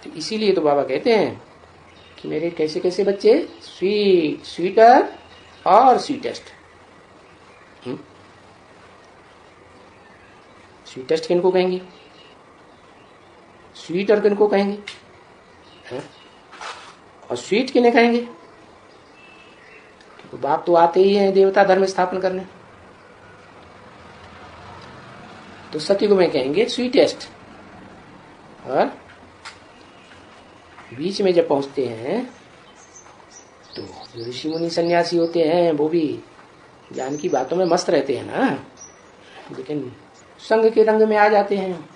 तो इसीलिए तो बाबा कहते हैं कि मेरे कैसे कैसे बच्चे, स्वीट, स्वीटर और स्वीटेस्ट। स्वीटेस्ट किनको कहेंगे, स्वीटर किनको कहेंगे, है? और स्वीट किन्हें कहेंगे? तो बाप तो आते ही हैं देवता धर्म स्थापन करने। तो सत्य को में कहेंगे स्वीटेस्ट, और बीच में जब पहुंचते हैं तो जो ऋषि मुनि सन्यासी होते हैं वो भी ज्ञान की बातों में मस्त रहते हैं ना, लेकिन संग के रंग में आ जाते हैं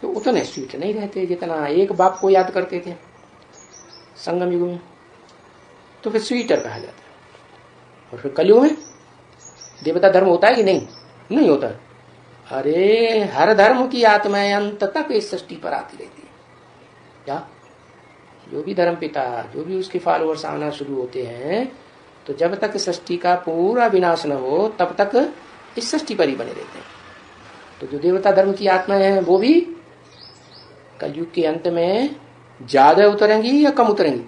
तो उतने स्वीट नहीं रहते जितना एक बाप को याद करते थे संगम युग में। तो फिर स्वीटर कहा जाता है। और फिर कलयुग में देवता धर्म होता है कि नहीं? नहीं होता। अरे हर धर्म की आत्माएं अंत तक इस सृष्टि पर आती रहती है। क्या जो भी धर्म पिता, जो भी उसके फॉलोअर्स आना शुरू होते हैं, तो जब तक सृष्टि का पूरा विनाश न हो तब तक इस सृष्टि पर ही बने रहते हैं। तो जो देवता धर्म की आत्माएं हैं वो भी कलयुग के अंत में ज्यादा उतरेंगी या कम उतरेंगी?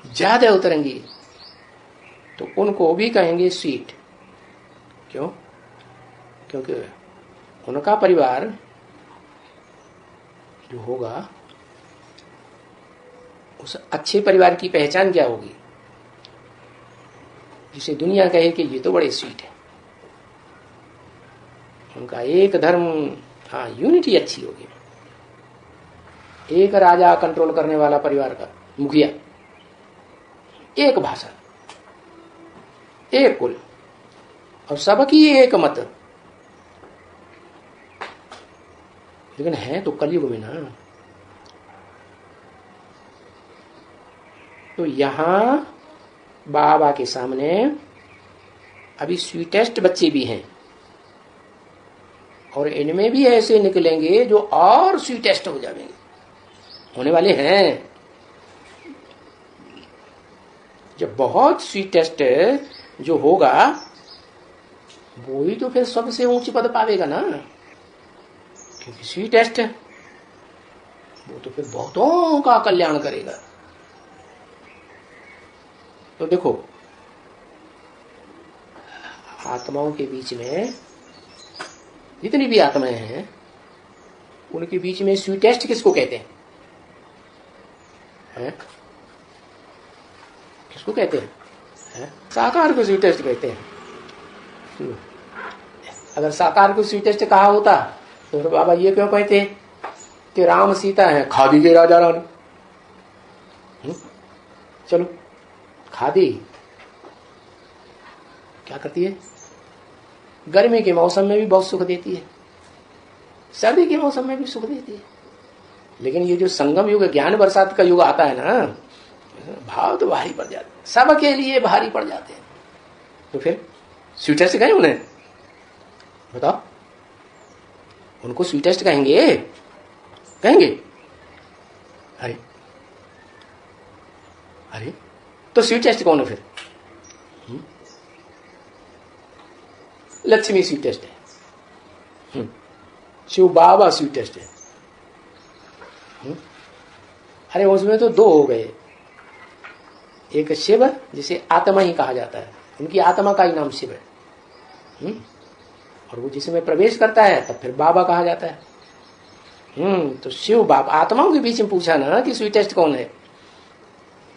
ज्यादा उतरेंगी। तो उनको भी कहेंगे स्वीट। क्यों? क्योंकि उनका परिवार जो होगा, उस अच्छे परिवार की पहचान क्या होगी? जिसे दुनिया कहे कि ये तो बड़े स्वीट है। उनका एक धर्म, हाँ, यूनिटी अच्छी होगी। एक राजा कंट्रोल करने वाला परिवार का मुखिया, एक भाषा, एक कुल, और सबकी एक मत। लेकिन है तो कलयुग में ना। तो यहां बाबा के सामने अभी स्वीटेस्ट बच्चे भी हैं, और इनमें भी ऐसे निकलेंगे जो और स्वीटेस्ट हो जाएंगे, होने वाले हैं। जब बहुत स्वीटेस्ट जो होगा वो ही तो फिर सबसे ऊंची पद पावेगा ना, क्योंकि स्वीटेस्ट वो तो फिर बहुतों का कल्याण करेगा। तो देखो, आत्माओं के बीच में जितनी भी आत्माएं हैं उनके बीच में स्वीटेस्ट किसको कहते हैं? किसको कहते हैं? साकार को स्वीटेस्ट कहते हैं। अगर साकार को स्वीटेस्ट कहा होता तो फिर बाबा ये क्यों कहते कि राम सीता है खादी के राजा रानी? चलो, खादी क्या करती है? गर्मी के मौसम में भी बहुत सुख देती है, सर्दी के मौसम में भी सुख देती है। लेकिन ये जो संगम युग, ज्ञान बरसात का युग आता है ना, भाव तो भारी पड़ जाते हैं, सबके लिए भारी पड़ जाते हैं। तो फिर स्वीटेस्ट कहें उन्हें? बताओ, उनको स्वीटेस्ट कहेंगे? कहेंगे? अरे अरे तो स्वीटेस्ट कौन है फिर? लक्ष्मी स्वीटेस्ट है, शिव बाबा स्वीटेस्ट है। अरे उसमें तो दो हो गए, एक शिव जिसे आत्मा ही कहा जाता है, उनकी आत्मा का ही नाम शिव है, और वो जिसमें प्रवेश करता है तब फिर बाबा कहा जाता है। तो शिव बाप, आत्माओं के बीच में पूछा ना कि स्वीटेस्ट कौन है,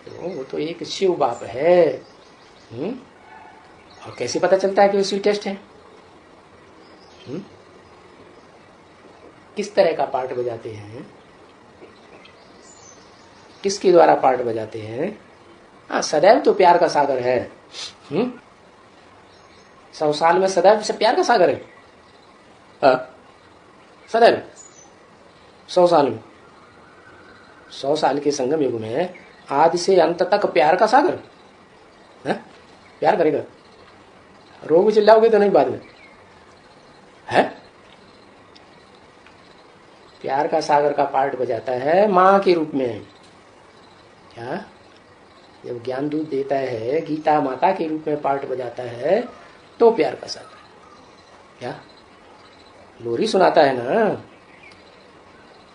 तो वो तो एक शिव बाप है। और कैसे पता चलता है कि वो स्वीटेस्ट है? किस तरह का पार्ट बजाते हैं, किसके द्वारा पार्ट बजाते हैं? हाँ, सदैव तो प्यार का सागर है। 100 साल में सदैव से प्यार का सागर है। सदैव 100 साल में, 100 साल के संगम युग में आदि से अंत तक प्यार का सागर है। प्यार करेगा, रोग चिल्लाओगे तो नहीं बाद में है। प्यार का सागर का पार्ट बजाता है मां के रूप में। क्या? जब ज्ञान दूध देता है, गीता माता के रूप में पार्ट बजाता है तो प्यार का सागर। क्या? लोरी सुनाता है ना,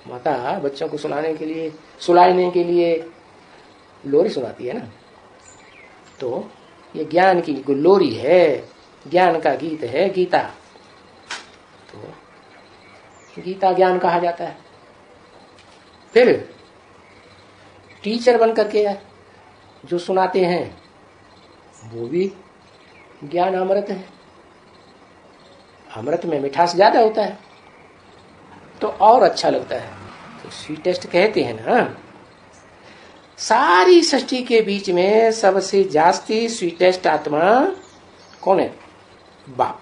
माता बच्चों को सुलाने के लिए लोरी सुनाती है ना। तो ये ज्ञान की लोरी है, ज्ञान का गीत है गीता। तो गीता ज्ञान कहा जाता है। फिर टीचर बन करके जो सुनाते हैं वो भी ज्ञान अमृत है। अमृत में मिठास ज्यादा होता है तो और अच्छा लगता है। तो स्वीटेस्ट कहते हैं ना। सारी सृष्टि के बीच में सबसे जास्ती स्वीटेस्ट आत्मा कौन है? बाप,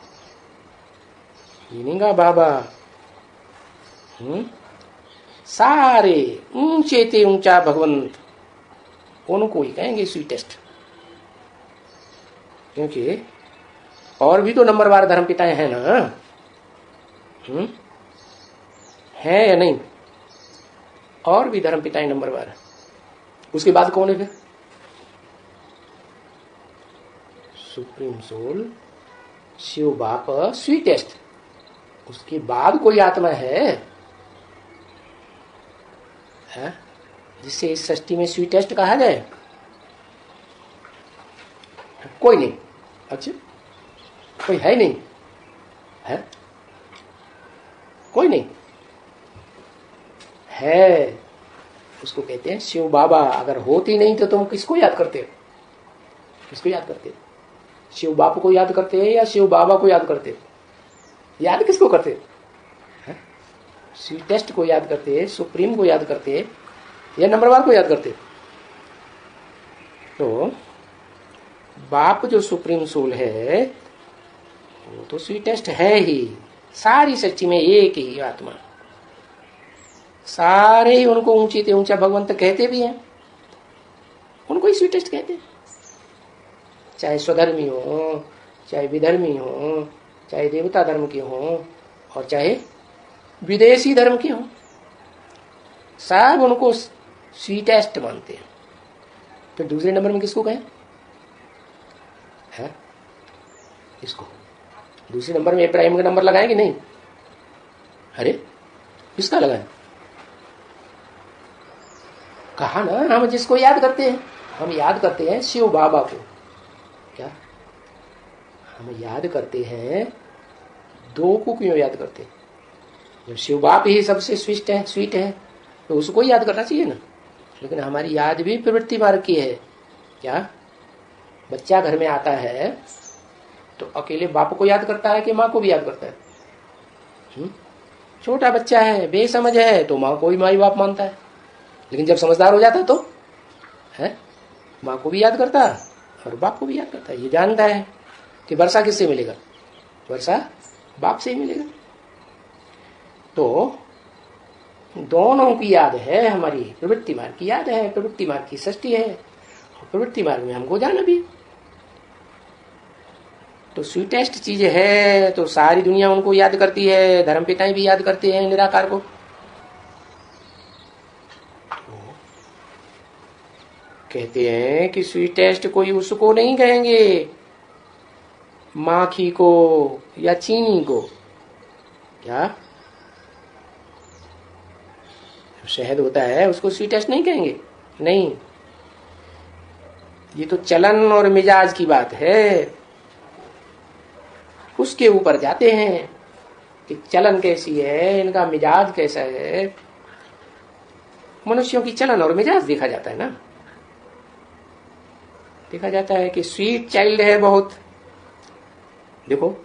मीनिंग बाबा। सारे ऊंचे ते ऊंचा भगवंत, उनको ही कहेंगे स्वीटेस्ट। क्योंकि और भी तो नंबरवार धर्म पिताएं हैं ना। है या नहीं? और भी धर्म पिताएं नंबरवार। उसके बाद कौन है फिर? सुप्रीम सोल, शिव बाप स्वीटेस्ट। उसके बाद कोई आत्मा है जिसे इस सृष्टि में स्वीटेस्ट कहा जाए? कोई नहीं। अच्छा, कोई है नहीं? है कोई नहीं है। उसको कहते हैं शिव बाबा। अगर होती नहीं तो तुम किसको याद करते हो? किसको याद करते हो? शिव बाप को याद करते हैं या शिव बाबा को याद करते हो? याद किसको करते हो? स्वीटेस्ट को याद करते हैं, सुप्रीम को याद करते हैं या नंबरवार को याद करते हो? तो बाप जो सुप्रीम सोल है वो तो स्वीटेस्ट है ही। सारी सृष्टि में एक ही आत्मा। सारे ही उनको ऊंची ते ऊंचा भगवंत कहते भी हैं, उनको ही स्वीटेस्ट कहते हैं। चाहे स्वधर्मी हो, चाहे विधर्मी हो, चाहे देवता धर्म के हो और चाहे विदेशी धर्म के हो, सब उनको स्वीटेस्ट मानते हैं। फिर दूसरे नंबर में किसको कहें? है इसको दूसरे नंबर में इब्राहिम का नंबर लगाएं कि नहीं? अरे किसका लगाएं? कहा ना, हम जिसको याद करते हैं, हम याद करते हैं शिव बाबा को। क्या हम याद करते हैं? दो को क्यों याद करते हैं? जब शिव बाप ही सबसे स्वीट है तो उसको ही याद करना चाहिए ना। लेकिन हमारी याद भी प्रवृत्ति मार्ग की है। क्या बच्चा घर में आता है तो अकेले बाप को याद करता है कि माँ को भी याद करता है? छोटा बच्चा है, बेसमझ है, तो माँ को ही माँ बाप मानता है। लेकिन जब समझदार हो जाता है तो है माँ को भी याद करता है और बाप को भी याद करता है। ये जानता है कि वर्षा किससे मिलेगा? वर्षा बाप से ही मिलेगा। तो दोनों की याद है, हमारी प्रवृत्ति मार्ग की याद है, प्रवृत्ति मार्ग की सृष्टि है और प्रवृत्ति मार्ग में हमको जाना भी। तो स्वीटेस्ट चीज है तो सारी दुनिया उनको याद करती है, धर्मपिताएं भी याद करते हैं निराकार को। कहते हैं कि स्वीटेस्ट कोई उसको नहीं कहेंगे माखी को या चीनी को। क्या शहद होता है उसको स्वीटेस्ट नहीं कहेंगे? नहीं, ये तो चलन और मिजाज की बात है। उसके ऊपर जाते हैं कि चलन कैसी है, इनका मिजाज कैसा है। मनुष्यों की चलन और मिजाज देखा जाता है ना। देखा जाता है कि स्वीट चाइल्ड है बहुत। देखो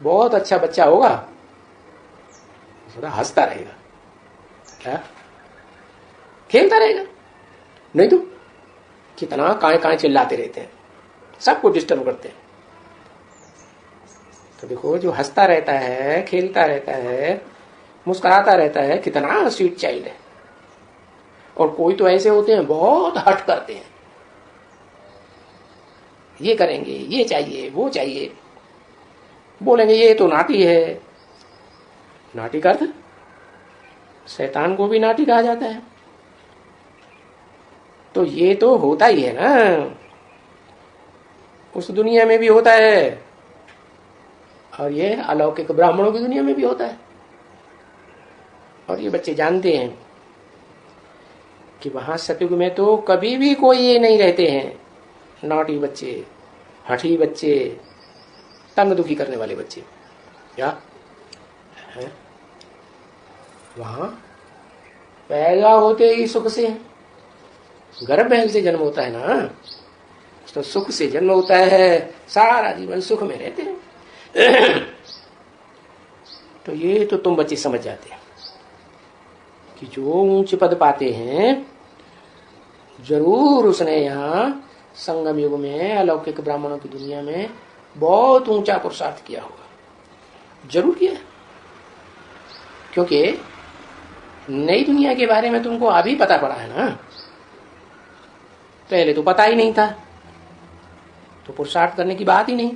बहुत अच्छा बच्चा होगा, थोड़ा हंसता रहेगा, क्या खेलता रहेगा। नहीं तो कितना काय चिल्लाते रहते हैं, सबको डिस्टर्ब करते हैं। तो देखो जो हंसता रहता है, खेलता रहता है, मुस्कुराता रहता है, कितना स्वीट चाइल्ड है। और कोई तो ऐसे होते हैं बहुत हट करते हैं, ये करेंगे, ये चाहिए, वो चाहिए, बोलेंगे ये तो नाटी है। नाटी का अर्थ शैतान को भी नाटी कहा जाता है। तो ये तो होता ही है ना, उस दुनिया में भी होता है और ये अलौकिक ब्राह्मणों की दुनिया में भी होता है। और ये बच्चे जानते हैं कि वहां सतयुग में तो कभी भी कोई ये नहीं रहते हैं नॉटी बच्चे, हठी बच्चे, तंग दुखी करने वाले बच्चे। क्या है? वहां पैदा होते ही सुख से, गर्भ से जन्म होता है ना, तो सुख से जन्म होता है, सारा जीवन सुख में रहते हैं। तो ये तो तुम बच्चे समझ जाते हैं कि जो ऊंच पद पाते हैं जरूर उसने यहाँ संगम युग में अलौकिक ब्राह्मणों की दुनिया में बहुत ऊंचा पुरुषार्थ किया होगा, जरूर किया। क्योंकि नई दुनिया के बारे में तुमको अभी पता पड़ा है ना, पहले तो पता ही नहीं था, तो पुरुषार्थ करने की बात ही नहीं।